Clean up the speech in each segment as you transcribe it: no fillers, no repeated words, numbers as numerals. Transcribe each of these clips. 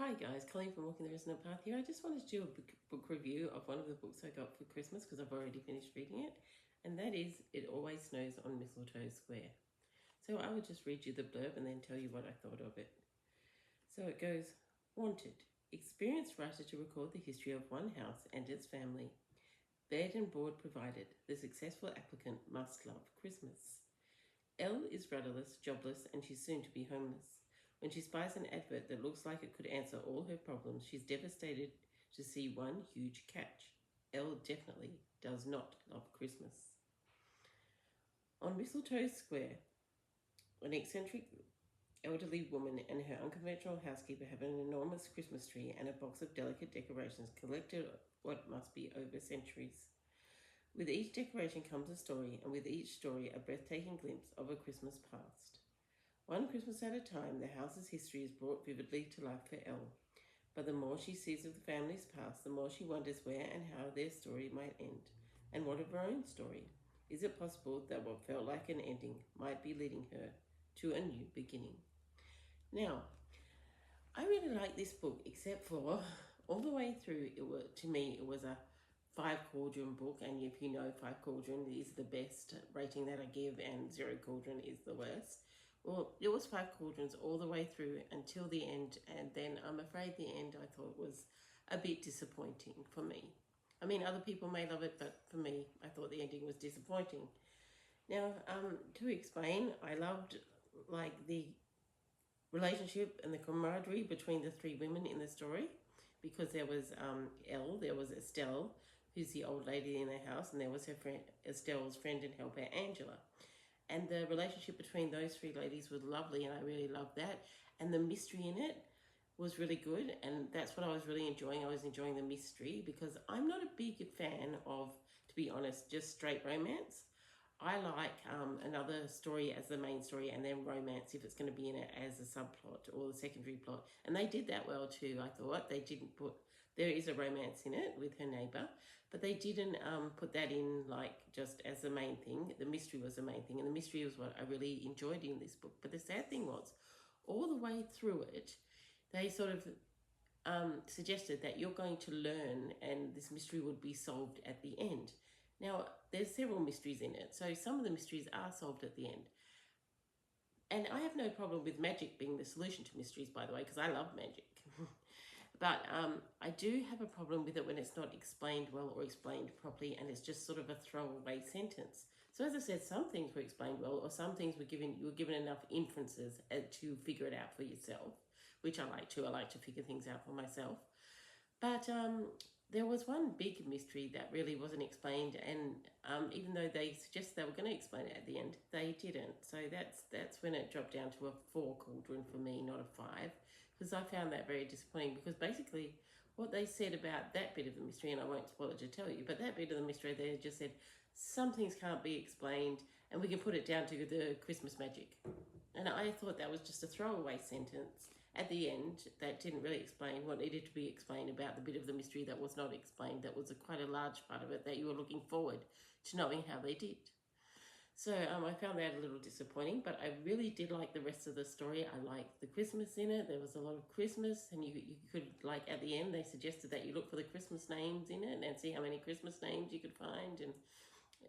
Hi guys, Colleen from Walking the Resonant Path here. I just wanted to do a book review of one of the books I got for Christmas because I've already finished reading it, and that is It Always Snows on Mistletoe Square. So I will just read you the blurb and then tell you what I thought of it. So it goes, Wanted, experienced writer to record the history of one house and its family. Bed and board provided, the successful applicant must love Christmas. Elle is rudderless, jobless, and she's soon to be homeless. When she spies an advert that looks like it could answer all her problems, she's devastated to see one huge catch. Elle definitely does not love Christmas. On Mistletoe Square, an eccentric elderly woman and her unconventional housekeeper have an enormous Christmas tree and a box of delicate decorations collected what must be over centuries. With each decoration comes a story, and with each story a breathtaking glimpse of a Christmas past. One Christmas at a time, the house's history is brought vividly to life for Elle. But the more she sees of the family's past, the more she wonders where and how their story might end. And what of her own story? Is it possible that what felt like an ending might be leading her to a new beginning? Now, I really like this book, except for all the way through, to me, it was a 5 Cauldron book, and if you know 5 Cauldron is the best rating that I give and 0 Cauldron is the worst. Well, it was 5 Cauldrons all the way through until the end, and then I'm afraid the end I thought was a bit disappointing for me. I mean, other people may love it, but for me, I thought the ending was disappointing. Now, to explain, I loved the relationship and the camaraderie between the 3 women in the story, because there was Elle, there was Estelle, who's the old lady in the house, and there was her friend, Estelle's friend and helper, Angela. And the relationship between those 3 ladies was lovely, and I really loved that. And the mystery in it was really good, and that's what I was really enjoying. I was enjoying the mystery because I'm not a big fan of, to be honest, just straight romance. I like another story as the main story and then romance if it's going to be in it as a subplot or the secondary plot. And they did that well too, I thought. They didn't put, there is a romance in it with her neighbour, but they didn't put that in just as the main thing. The mystery was the main thing, and the mystery was what I really enjoyed in this book. But the sad thing was, all the way through it, they sort of suggested that you're going to learn and this mystery would be solved at the end. Now, there's several mysteries in it, so some of the mysteries are solved at the end. And I have no problem with magic being the solution to mysteries, by the way, because I love magic. But I do have a problem with it when it's not explained well or explained properly, and it's just sort of a throwaway sentence. So as I said, some things were explained well, or some things were you were given enough inferences to figure it out for yourself, which I like to. I like to figure things out for myself. But there was one big mystery that really wasn't explained, and even though they suggested they were going to explain it at the end, they didn't. So that's when it dropped down to a 4 Cauldron for me, not a 5, because I found that very disappointing, because basically what they said about that bit of the mystery, and I won't spoil it to tell you, but that bit of the mystery, they just said, some things can't be explained, and we can put it down to the Christmas magic. And I thought that was just a throwaway sentence at the end that didn't really explain what needed to be explained about the bit of the mystery that was not explained. That was quite a large part of it that you were looking forward to knowing how they did. So I found that a little disappointing, but I really did like the rest of the story. I liked the Christmas in it. There was a lot of Christmas, and you could, at the end, they suggested that you look for the Christmas names in it and see how many Christmas names you could find, and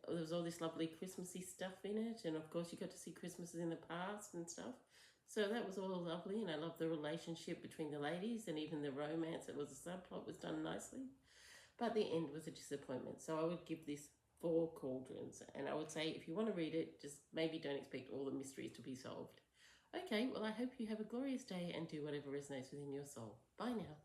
there was all this lovely Christmassy stuff in it, and of course you got to see Christmases in the past and stuff. So that was all lovely, and I loved the relationship between the ladies, and even the romance that was a subplot was done nicely. But the end was a disappointment, so I would give this 4 Cauldrons, and I would say if you want to read it, just maybe don't expect all the mysteries to be solved. Okay, well I hope you have a glorious day and do whatever resonates within your soul. Bye now.